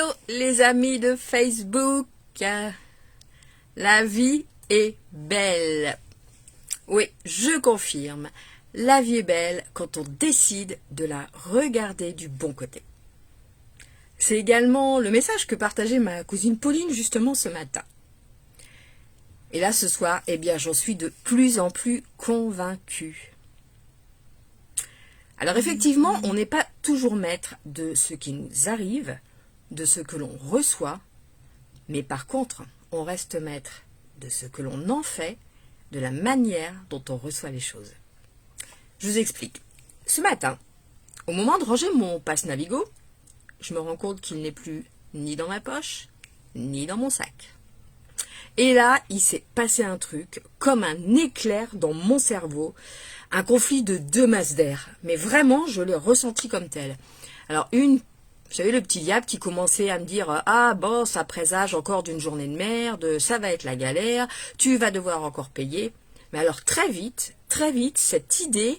Hello les amis de Facebook, la vie est belle. Oui, je confirme, la vie est belle quand on décide de la regarder du bon côté. C'est également le message que partageait ma cousine Pauline justement ce matin. Et là ce soir, eh bien j'en suis de plus en plus convaincue. Alors effectivement, on n'est pas toujours maître de ce qui nous arrive, de ce que l'on reçoit, mais par contre, on reste maître de ce que l'on en fait, de la manière dont on reçoit les choses. Je vous explique. Ce matin, au moment de ranger mon passe Navigo, je me rends compte qu'il n'est plus ni dans ma poche, ni dans mon sac. Et là, il s'est passé un truc, comme un éclair dans mon cerveau, un conflit de deux masses d'air. Mais vraiment, je l'ai ressenti comme tel. Alors vous savez, le petit diable qui commençait à me dire « Ah bon, ça présage encore d'une journée de merde, ça va être la galère, tu vas devoir encore payer. » Mais alors très vite, cette idée,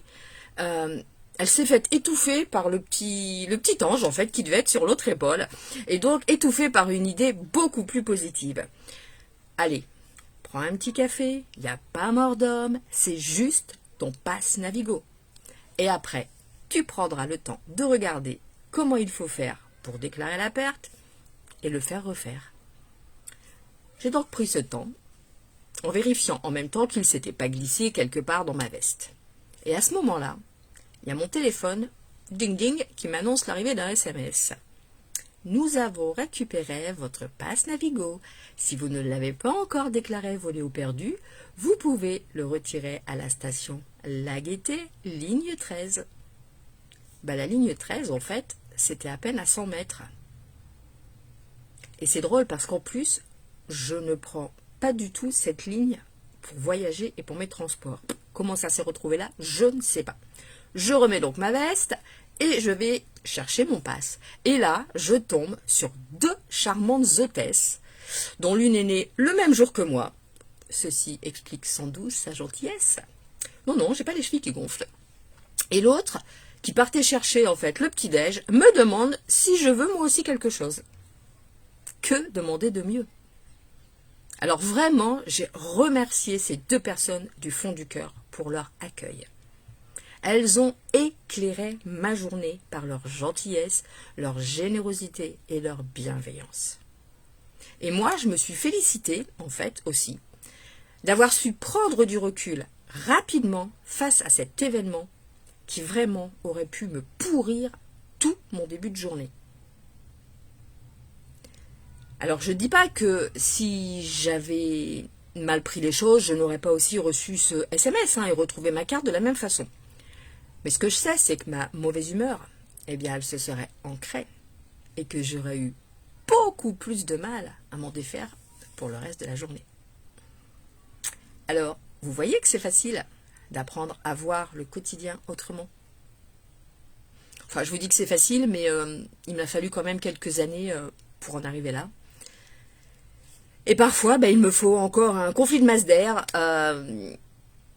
elle s'est faite étouffer par le petit ange en fait qui devait être sur l'autre épaule. Et donc étouffée par une idée beaucoup plus positive. Allez, prends un petit café, il n'y a pas mort d'homme, c'est juste ton passe Navigo. Et après, tu prendras le temps de regarder comment il faut faire pour déclarer la perte et le faire refaire. J'ai donc pris ce temps en vérifiant en même temps qu'il ne s'était pas glissé quelque part dans ma veste. Et à ce moment-là, il y a mon téléphone, ding ding, qui m'annonce l'arrivée d'un SMS. Nous avons récupéré votre passe Navigo. Si vous ne l'avez pas encore déclaré volé ou perdu, vous pouvez le retirer à la station La Gaîté, ligne 13. La ligne 13, en fait, c'était à peine à 100 mètres. Et c'est drôle parce qu'en plus, je ne prends pas du tout cette ligne pour voyager et pour mes transports. Comment ça s'est retrouvé là? Je ne sais pas. Je remets donc ma veste et je vais chercher mon passe. Et là, je tombe sur deux charmantes hôtesses, dont l'une est née le même jour que moi. Ceci explique sans doute sa gentillesse. Non, j'ai pas les chevilles qui gonflent. Et l'autre, qui partait chercher en fait le petit-déj, me demande si je veux moi aussi quelque chose. Que demander de mieux? Alors vraiment, j'ai remercié ces deux personnes du fond du cœur pour leur accueil. Elles ont éclairé ma journée par leur gentillesse, leur générosité et leur bienveillance. Et moi, je me suis félicitée, en fait, aussi, d'avoir su prendre du recul rapidement face à cet événement qui vraiment aurait pu me pourrir tout mon début de journée. Alors, je ne dis pas que si j'avais mal pris les choses, je n'aurais pas aussi reçu ce SMS et retrouvé ma carte de la même façon. Mais ce que je sais, c'est que ma mauvaise humeur, eh bien, elle se serait ancrée et que j'aurais eu beaucoup plus de mal à m'en défaire pour le reste de la journée. Alors, vous voyez que c'est facile d'apprendre à voir le quotidien autrement. Enfin, je vous dis que c'est facile, mais il m'a fallu quand même quelques années pour en arriver là. Et parfois, il me faut encore un conflit de masse d'air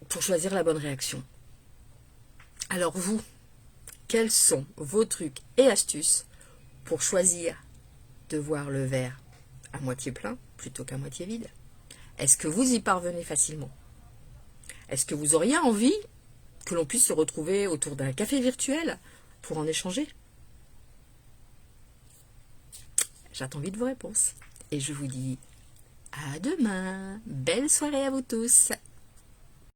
pour choisir la bonne réaction. Alors vous, quels sont vos trucs et astuces pour choisir de voir le verre à moitié plein plutôt qu'à moitié vide? Est-ce que vous y parvenez facilement? Est-ce que vous auriez envie que l'on puisse se retrouver autour d'un café virtuel pour en échanger? J'attends vite vos réponses. Et je vous dis à demain. Belle soirée à vous tous.